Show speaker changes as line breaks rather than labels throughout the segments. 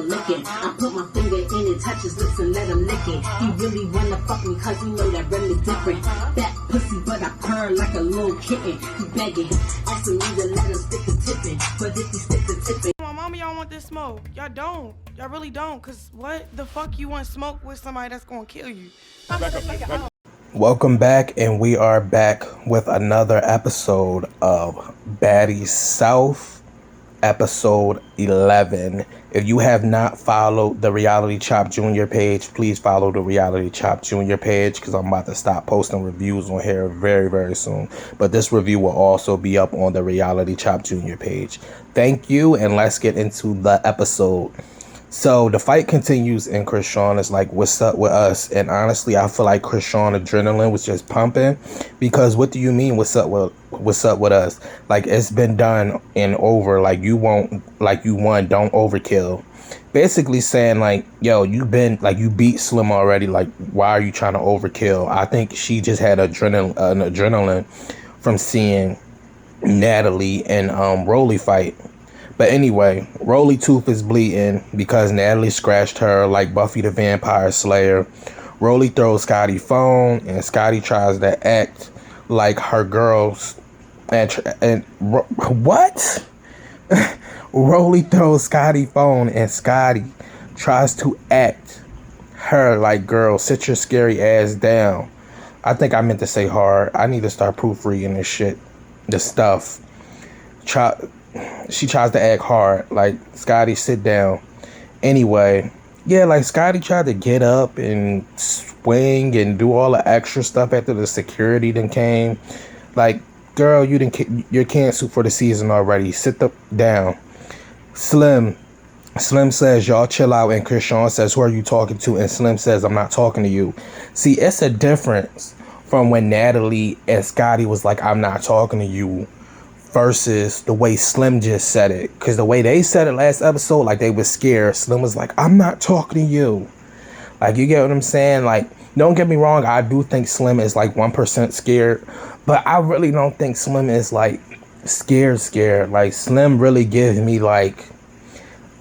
licking. I put my finger in and touch his lips and let him lick it. He really wanna fuck me cause he know that rim is different. That pussy but I purr like a little kitten. He begging, asking me to let him stick the tipping. But if he stick the tipping,
my mama, y'all want this smoke. Y'all don't. Y'all really don't. Cause what the fuck you want smoke with somebody that's gonna kill you?
Welcome back, and we are back with another episode of Baddies South, episode 11. If you have not followed the Reality Chop Junior page, please follow the Reality Chop Junior page, because I'm about to stop posting reviews on here very, very soon. But this review will also be up on the Reality Chop Junior page. Thank you, and let's get into the episode. So the fight continues, and Chrisean is like, what's up with us? And honestly, I feel like Chrisean adrenaline was just pumping, because what do you mean what's up with us? Like, it's been done and over. Like, you won, don't overkill. Basically saying like, yo, you beat Slim already. Like, why are you trying to overkill? I think she just had adrenaline from seeing Natalie and Rolly fight. But anyway, Rolly tooth is bleeding because Natalie scratched her like Buffy the Vampire Slayer. Rolly throws Scotty phone, and Scotty tries to act like her girls. What? Rolly throws Scotty phone, and Scotty tries to act her like, girl, sit your scary ass down. I think I meant to say hard. I need to start proofreading this shit, this stuff. She tries to act hard, like, Scotty, sit down. Anyway, yeah, like, Scotty tried to get up and swing and do all the extra stuff after the security then came. Like, girl, you're canceled for the season already. Sit down. Slim says, y'all chill out, and Chrisean says, who are you talking to? And Slim says, I'm not talking to you. See, it's a difference from when Natalie and Scotty was like, I'm not talking to you, versus the way Slim just said it. Because the way they said it last episode, like, they was scared. Slim was like, I'm not talking to you. Like, you get what I'm saying? Like, don't get me wrong, I do think Slim is like 1% scared, but I really don't think Slim is like scared. Like, Slim really gives me like,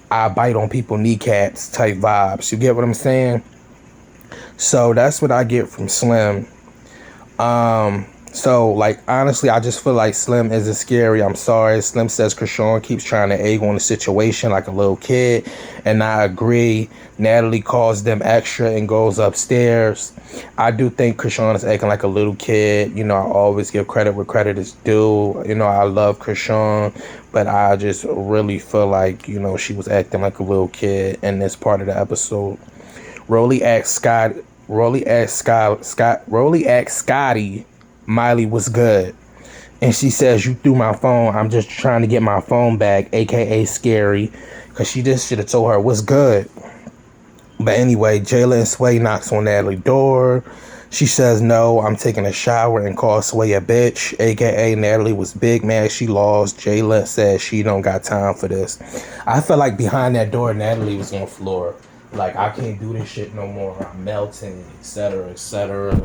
I bite on people kneecaps type vibes. You get what I'm saying? So that's what I get from Slim. So, like, honestly, I just feel like Slim isn't scary. I'm sorry. Slim says Chrisean keeps trying to egg on the situation like a little kid, and I agree. Natalie calls them extra and goes upstairs. I do think Chrisean is acting like a little kid. You know, I always give credit where credit is due. You know, I love Chrisean, but I just really feel like, you know, she was acting like a little kid in this part of the episode. Rolly asks Scotty, Miley, was good? And she says, you threw my phone. I'm just trying to get my phone back, aka scary, because she just should have told her what's good. But anyway, Jayla and Sway knocks on Natalie's door. She says no, I'm taking a shower, and calls Sway a bitch, aka Natalie was big mad she lost. Jayla says she don't got time for this. I feel like behind that door, Natalie was on the floor. Like, I can't do this shit no more. I'm melting, etc., etc.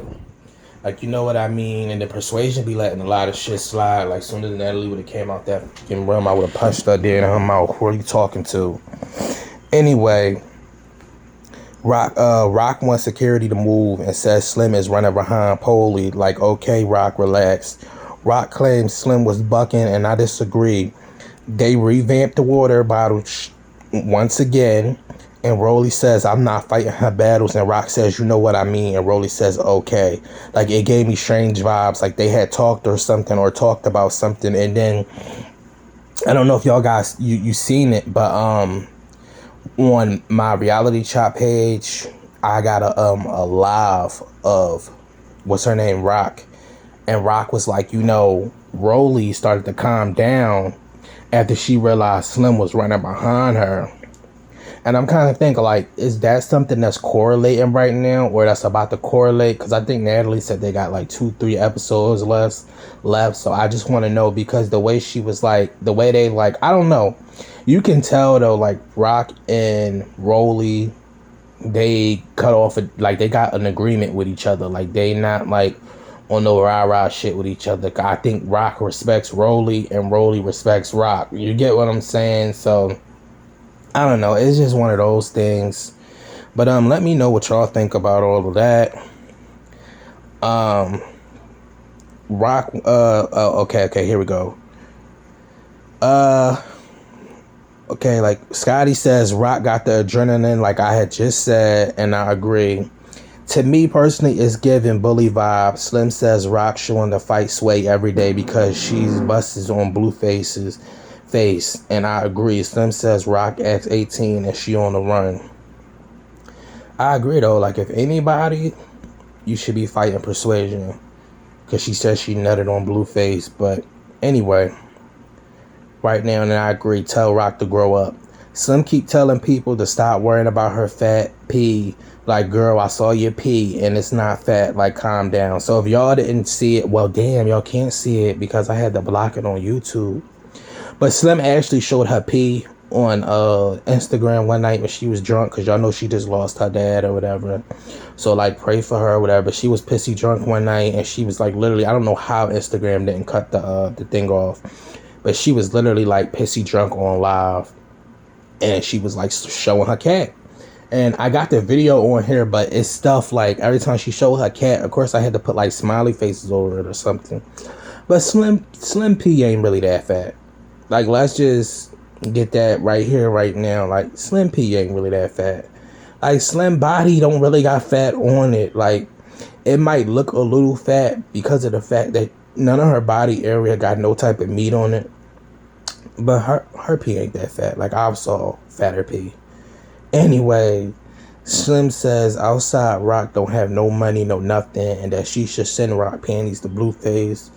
Like, you know what I mean? And the persuasion be letting a lot of shit slide. Like, soon as Natalie would have came out that fucking room, I would have punched her there in her mouth. Who are you talking to? Anyway, Rock wants security to move and says Slim is running behind Polly. Like, okay, Rock, relax. Rock claims Slim was bucking, and I disagree. They revamped the water bottle once again. And Rolly says, I'm not fighting her battles. And Rock says, you know what I mean? And Rolly says, okay. Like, it gave me strange vibes. Like, they had talked or something, or talked about something. And then, I don't know if y'all guys, you seen it, but on my Reality Chop page, I got a live of, what's her name, Rock. And Rock was like, you know, Rolly started to calm down after she realized Slim was running behind her. And I'm kind of thinking, like, is that something that's correlating right now, or that's about to correlate? Because I think Natalie said they got like 2-3 episodes left. So I just want to know, because the way she was like, the way they like, I don't know. You can tell though, like, Rock and Rolly, they cut off, like, they got an agreement with each other. Like, they not like on no rah-rah shit with each other. I think Rock respects Rolly and Rolly respects Rock. You get what I'm saying? So I don't know. It's just one of those things. But let me know what y'all think about all of that. Rock. Okay. Here we go. Okay. Like Scotty says, Rock got the adrenaline, like I had just said, and I agree. To me personally, it's giving bully vibes. Slim says Rock showing the fight sway every day because she's busted on Blueface's face, and I agree. Slim says Rock X18 and she on the run. I agree though. Like if anybody, you should be fighting Persuasion because she says she nutted on Blueface. But anyway, right now, and I agree. Tell Rock to grow up. Slim keep telling people to stop worrying about her fat pee. Like, girl, I saw your pee and it's not fat. Like, calm down. So if y'all didn't see it, well, damn, y'all can't see it because I had to block it on YouTube. But Slim actually showed her pee on Instagram one night when she was drunk, because y'all know she just lost her dad or whatever. So, like, pray for her or whatever. She was pissy drunk one night, and she was, like, literally, I don't know how Instagram didn't cut the thing off. But she was literally, like, pissy drunk on live. And she was, like, showing her cat. And I got the video on here, but it's stuff like every time she showed her cat, of course I had to put like smiley faces over it or something. But Slim P ain't really that fat. Like, let's just get that right here, right now. Like, Slim P ain't really that fat. Like, Slim body don't really got fat on it. Like, it might look a little fat because of the fact that none of her body area got no type of meat on it. But her pee ain't that fat. Like, I saw fatter pee. Anyway, Slim says outside Rock don't have no money, no nothing, and that she should send Rock panties to Blueface.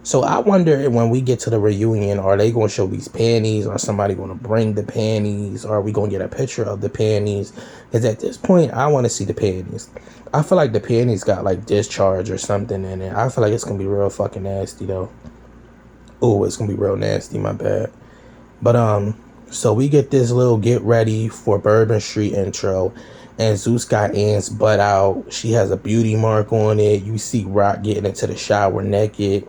So I wonder when we get to the reunion, are they going to show these panties? Or somebody going to bring the panties? Or are we going to get a picture of the panties? Because at this point, I want to see the panties. I feel like the panties got like discharge or something in it. I feel like it's going to be real fucking nasty though. Oh, it's going to be real nasty, my bad. But so we get this little get ready for Bourbon Street intro, and Zeus got Ann's butt out. She has a beauty mark on it. You see Rock getting into the shower naked.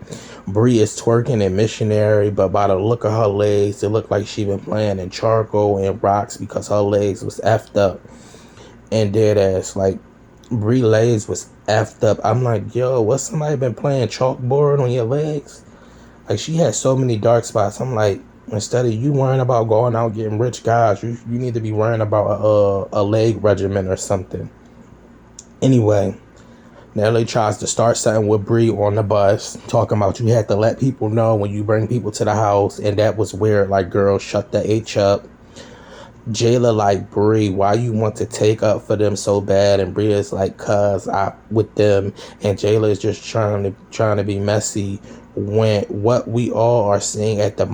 Bree is twerking in Missionary, but by the look of her legs, it looked like she been playing in charcoal and rocks because her legs was effed up and dead ass. Like, Bree legs was effed up. I'm like, yo, what, somebody been playing chalkboard on your legs? Like, she had so many dark spots. I'm like, instead of you worrying about going out getting rich guys, you need to be worrying about a leg regimen or something. Anyway, Nelly tries to start something with Bree on the bus, talking about you had to let people know when you bring people to the house, and that was weird. Like, girl, shut the H up. Jayla like, Bree, why you want to take up for them so bad? And Bree is like, cause I with them, and Jayla is just trying to be messy when what we all are seeing at this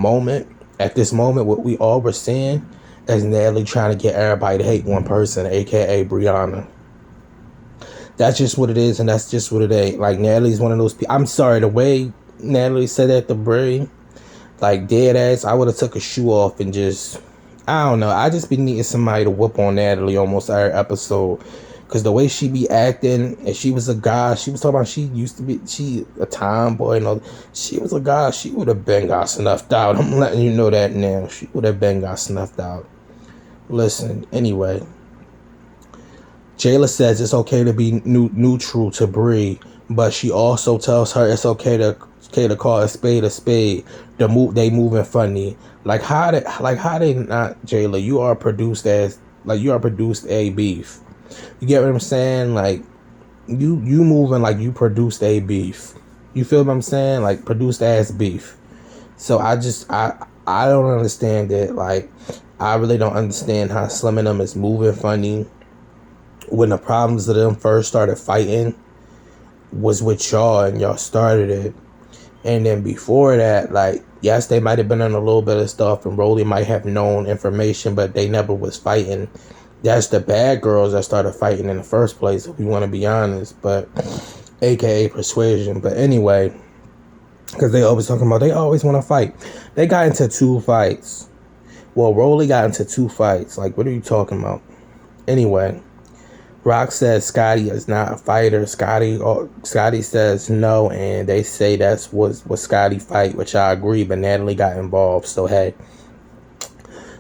moment, what we all were seeing is Natalie trying to get everybody to hate one person, aka Brianna. That's just what it is, and that's just what it ain't. Like, Natalie's one of those people. I'm sorry, the way Natalie said that to Brie, like, dead ass, I would have took a shoe off and just, I don't know. I just be needing somebody to whoop on Natalie almost every episode. Because the way she be acting, and she was a guy, she was talking about she used to be, she a tomboy, and all, she was a guy, she would have been got snuffed out. I'm letting you know that now. She would have been got snuffed out. Listen, anyway. Jayla says it's okay to be neutral to Bree, but she also tells her it's okay to call a spade a spade. They moving funny. Like how they not, Jayla, you are produced a beef. You get what I'm saying? Like, you moving like you produced a beef. You feel what I'm saying? Like, produced ass beef. So I don't understand it. Like, I really don't understand how Slim and them is moving funny when the problems of them first started fighting was with y'all, and y'all started it. And then before that, like, yes, they might have been on a little bit of stuff, and Rolly might have known information, but they never was fighting. That's the bad girls that started fighting in the first place, if we want to be honest. But, aka Persuasion. But anyway, because they always talking about, they always want to fight. They got into 2 fights. Well, Rolly got into 2 fights. Like, what are you talking about? Anyway, Rock says Scotty is not a fighter. Scotty says no, and they say that's what Scotty fight, which I agree, but Natalie got involved. So, hey.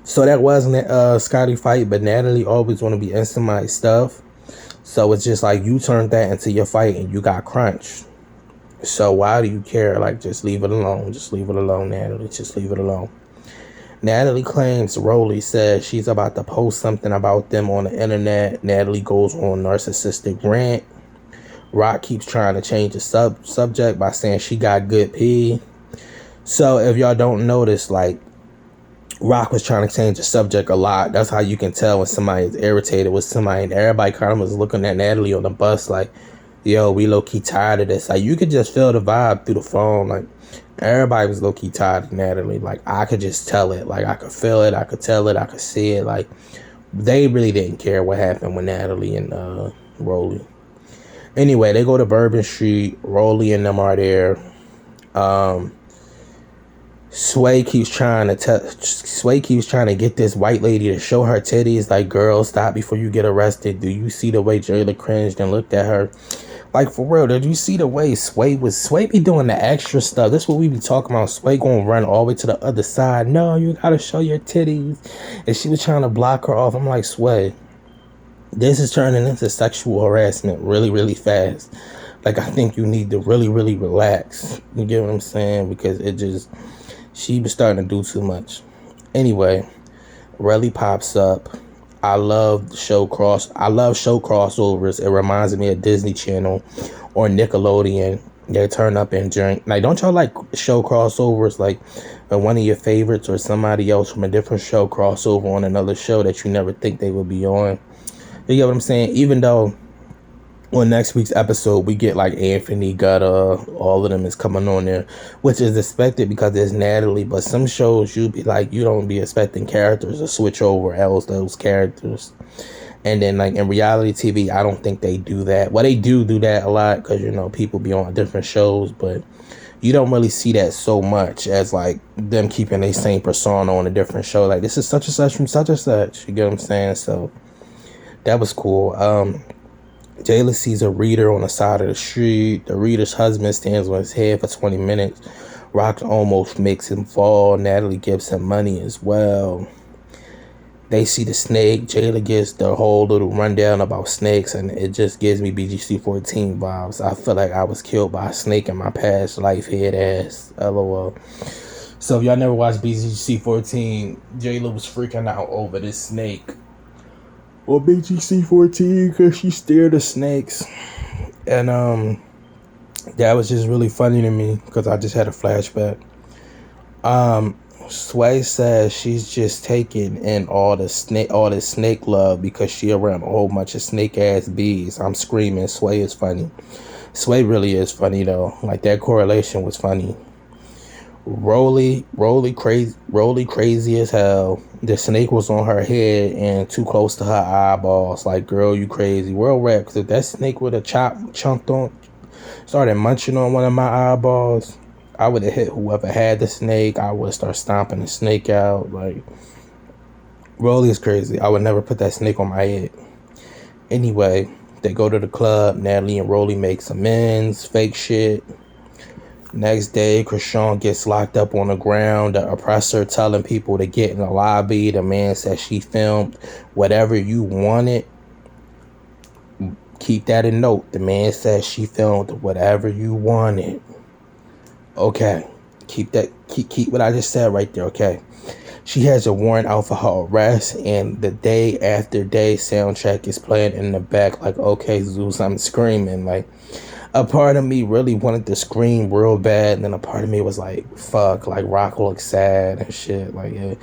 So that wasn't a Scotty fight, but Natalie always want to be in somebody's stuff. So it's just like you turned that into your fight and you got crunched. So why do you care? Like, just leave it alone. Just leave it alone, Natalie. Just leave it alone. Natalie claims Rolly says she's about to post something about them on the internet. Natalie goes on narcissistic rant. Rock keeps trying to change the subject by saying she got good pee. So if y'all don't notice, like, Rock was trying to change the subject a lot. That's how you can tell when somebody is irritated with somebody. And everybody kind of was looking at Natalie on the bus like, yo, we low-key tired of this. Like, you could just feel the vibe through the phone. Like, everybody was low-key tired of Natalie. Like, I could just tell it. Like, I could feel it. I could tell it. I could see it. Like, they really didn't care what happened with Natalie and Rolly. Anyway, they go to Bourbon Street. Rolly and them are there. Sway keeps trying to get this white lady to show her titties. Like, girl, stop before you get arrested. Do you see the way Jayla cringed and looked at her? Like, for real, did you see the way Sway be doing the extra stuff? That's what we be talking about. Sway gonna run all the way to the other side. No, you gotta show your titties. And she was trying to block her off. I'm like, Sway, this is turning into sexual harassment really, really fast. Like, I think you need to really, really relax. You get what I'm saying? Because she was starting to do too much. Anyway, Relly pops up. I love show crossovers. It reminds me of Disney Channel or Nickelodeon. They turn up and drink. Like, don't y'all like show crossovers? Like, when one of your favorites or somebody else from a different show crossover on another show that you never think they would be on. You get what I'm saying? Even though on next week's episode, we get like Anthony, Gutter, all of them is coming on there, which is expected because there's Natalie. But some shows you be like, you don't be expecting characters to switch over else those characters. And then like in reality TV, I don't think they do that. Well, they do that a lot because, you know, people be on different shows, but you don't really see that so much as like them keeping their same persona on a different show. Like, this is such and such from such and such. You get what I'm saying? So that was cool. Jayla sees a reader on the side of the street. The reader's husband stands on his head for 20 minutes. Rock almost makes him fall. Natalie gives him money as well. They see the snake. Jayla gives the whole little rundown about snakes, and it just gives me BGC-14 vibes. I feel like I was killed by a snake in my past life, head ass. LOL. So if y'all never watched BGC-14, Jayla was freaking out over this snake. Or BGC-14 because she scared of snakes. And that was just really funny to me because I just had a flashback. Sway says she's just taking in all the snake love because she around a whole bunch of snake ass bees. I'm screaming. Sway is funny. Sway really is funny though. Like, that correlation was funny. Rolly crazy as hell. The snake was on her head and too close to her eyeballs. Like, girl, you crazy. World rap, because if that snake would have started munching on one of my eyeballs, I would have hit whoever had the snake. I would have started stomping the snake out. Like, Rolly is crazy. I would never put that snake on my head. Anyway, they go to the club. Natalie and Rolly makes amends. Fake shit. Next day, Chrisean gets locked up on the ground. The oppressor telling people to get in the lobby. The man says she filmed whatever you wanted. Keep that in note. The man says she filmed whatever you wanted. Okay. Keep what I just said right there, okay? She has a warrant out for her arrest, and the Day After Day soundtrack is playing in the back. Like, okay, Zeus, I'm screaming. Like, a part of me really wanted to scream real bad, and then a part of me was like, fuck, like, Rock looks sad and shit. Like, yeah.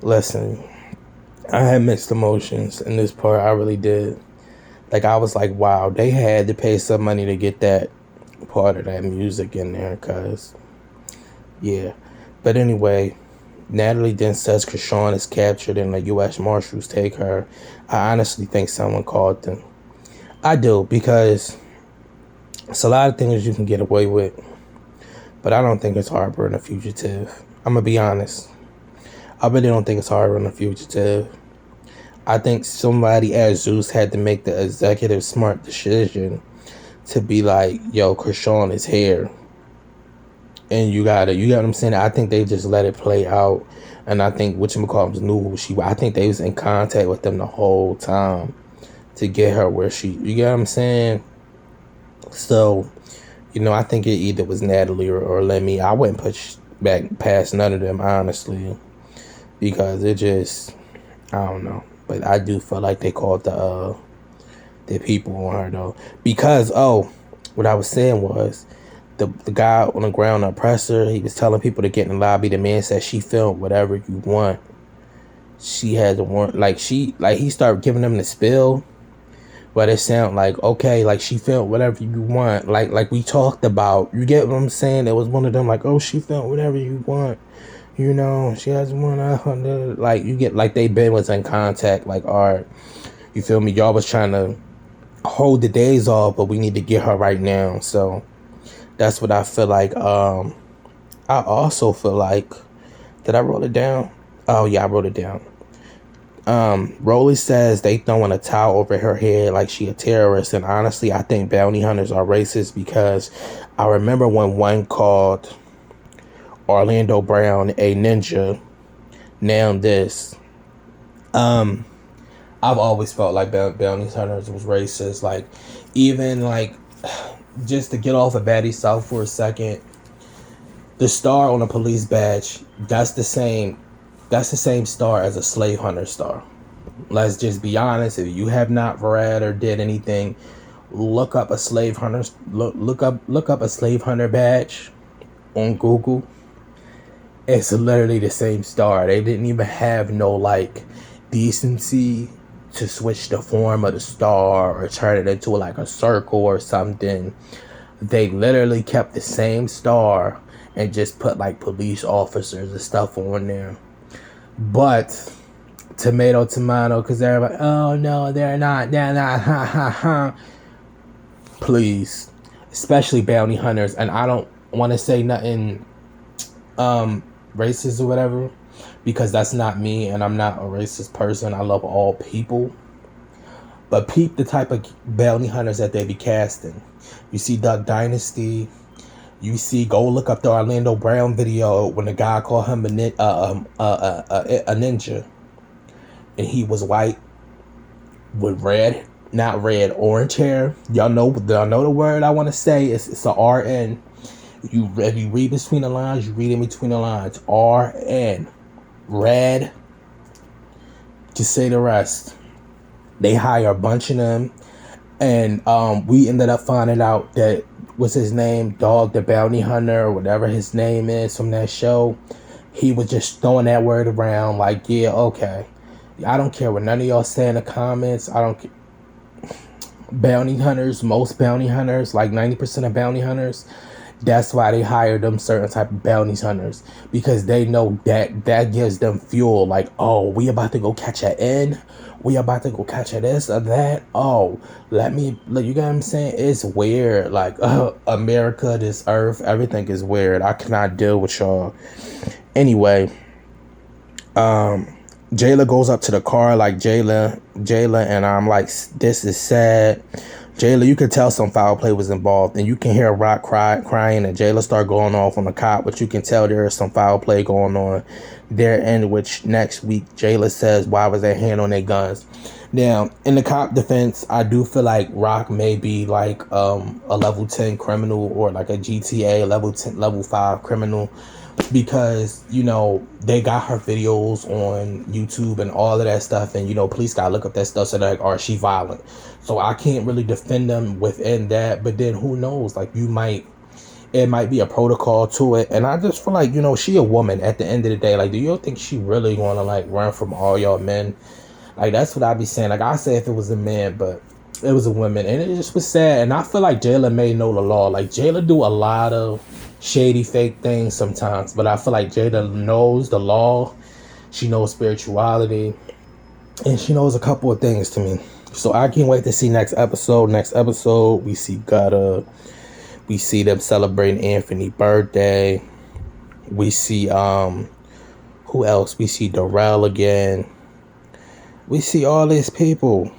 Listen, I had mixed emotions in this part. I really did. Like, I was like, wow, they had to pay some money to get that part of that music in there, cause, yeah. But anyway, Natalie then says Chrisean is captured and the U.S. Marshals take her. I honestly think someone called them. I do, because it's a lot of things you can get away with, but I don't think it's harboring a fugitive. I'm going to be honest. I really don't think it's harboring a fugitive. I think somebody at Zeus had to make the executive smart decision to be like, yo, Chrisean is here. And you get what I'm saying? I think they just let it play out. And I think whatchamacallit knew who she was. I think they was in contact with them the whole time to get her where you get what I'm saying? So, I think it either was Natalie or Lemmy. I wouldn't push back past none of them, honestly. Because it just, I don't know. But I do feel like they called the people on her, though. Because, what I was saying was, the guy on the ground, the oppressor, he was telling people to get in the lobby. The man said she filmed whatever you want. She had the warrant. He started giving them the spill. But it sounded like, okay, like she filmed whatever you want. Like we talked about. You get what I'm saying? It was one of them like, oh, she filmed whatever you want. She has one. Like, you get, like, they been was in contact. Like, all right, you feel me? Y'all was trying to hold the days off, but we need to get her right now. So that's what I feel like. I also feel like, did I roll it down? Oh yeah, I wrote it down. Rolly says they throwing a towel over her head like she a terrorist, and honestly, I think bounty hunters are racist because I remember when one called Orlando Brown a ninja. Now this. I've always felt like bounty hunters was racist. Like, even like, just to get off of Baddies South for a second, the star on a police badge, that's the same star as a slave hunter star. Let's just be honest. If you have not read or did anything, look up a slave hunter. Look up a slave hunter badge on Google. It's literally the same star. They didn't even have no like decency to switch the form of the star or turn it into like a circle or something. They literally kept the same star and just put like police officers and stuff on there. But tomato, because everybody, oh no, they're not, ha ha ha. Please, especially bounty hunters, and I don't want to say nothing racist or whatever, because that's not me, and I'm not a racist person. I love all people. But peep the type of bounty hunters that they be casting. You see Duck Dynasty. You see, go look up the Orlando Brown video when the guy called him a ninja. And he was white with orange hair. Y'all know the word I want to say. It's a RN. If you read between the lines, you read in between the lines. RN. Red. Just say the rest. They hire a bunch of them. And we ended up finding out that, what's his name? Dog the Bounty Hunter, or whatever his name is from that show. He was just throwing that word around like, yeah, okay. I don't care what none of y'all say in the comments. I don't care. Bounty hunters, most bounty hunters, like 90% of bounty hunters, that's why they hire them certain type of bounty hunters, because they know that gives them fuel. Like, oh, we about to go catch an N, we about to go catch a this or that. Oh, you get what I'm saying? It's weird. Like, America, this earth, everything is weird. I cannot deal with y'all. Anyway, Jayla goes up to the car, like, Jayla, and I'm like, this is sad. Jayla, you could tell some foul play was involved, and you can hear Rock crying, and Jayla start going off on the cop, but you can tell there is some foul play going on there, in which next week Jayla says, why was their hand on their guns? Now, in the cop defense, I do feel like Rock may be like a level 10 criminal, or like a GTA level 5 criminal, because, they got her videos on YouTube and all of that stuff, and, police gotta look up that stuff, so they're like, she violent. So I can't really defend them within that, but then who knows, like, it might be a protocol to it, and I just feel like, she a woman at the end of the day. Like, do you think she really wanna, like, run from all y'all men? Like, that's what I be saying. Like, I say if it was a man, but it was a woman, and it just was sad. And I feel like Jayla may know the law. Like, Jayla do a lot of shady fake things sometimes, but I feel like Jayla knows the law. She knows spirituality, and she knows a couple of things to me. So I can't wait to see next episode. We see Gutta. We see them celebrating Anthony's birthday. We see who else? We see Darrell again. We see all these people.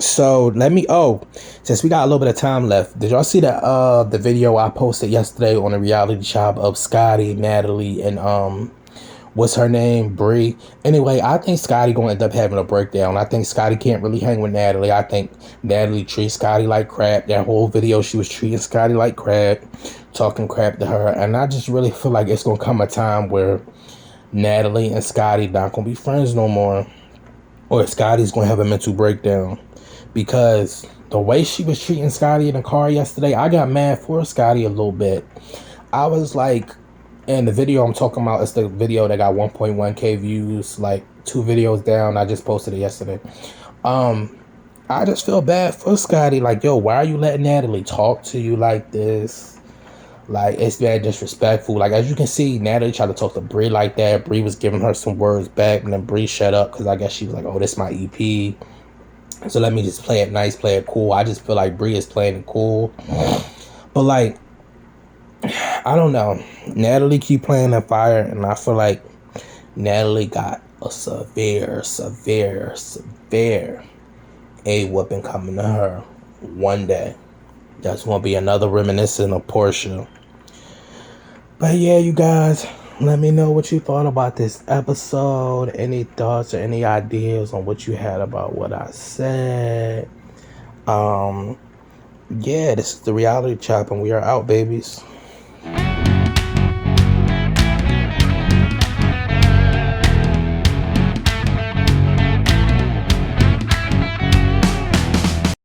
So let me. Oh, since we got a little bit of time left, did y'all see that the video I posted yesterday on the reality shop of Scotty, Natalie, and what's her name, Bree? Anyway, I think Scotty gonna end up having a breakdown. I think Scotty can't really hang with Natalie. I think Natalie treats Scotty like crap. That whole video, she was treating Scotty like crap, talking crap to her, and I just really feel like it's gonna come a time where Natalie and Scotty not gonna be friends no more, or Scotty's gonna have a mental breakdown. Because the way she was treating Scotty in the car yesterday, I got mad for Scotty a little bit. I was like, and the video I'm talking about is the video that got 1.1k views, like 2 videos down. I just posted it yesterday. I just feel bad for Scotty. Like, yo, why are you letting Natalie talk to you like this? Like, it's very disrespectful. Like, as you can see, Natalie tried to talk to Bree like that. Bree was giving her some words back, and then Bree shut up because I guess she was like, oh, this is my EP. So let me just play it nice, play it cool. I just feel like Bree is playing it cool. But like, I don't know. Natalie keep playing the fire, and I feel like Natalie got a severe A-whooping coming to her one day. That's gonna be another reminiscent of Portia. But yeah, you guys, let me know what you thought about this episode. Any thoughts or any ideas on what you had about what I said. Yeah, this is the Reality Chop, and we are out, babies.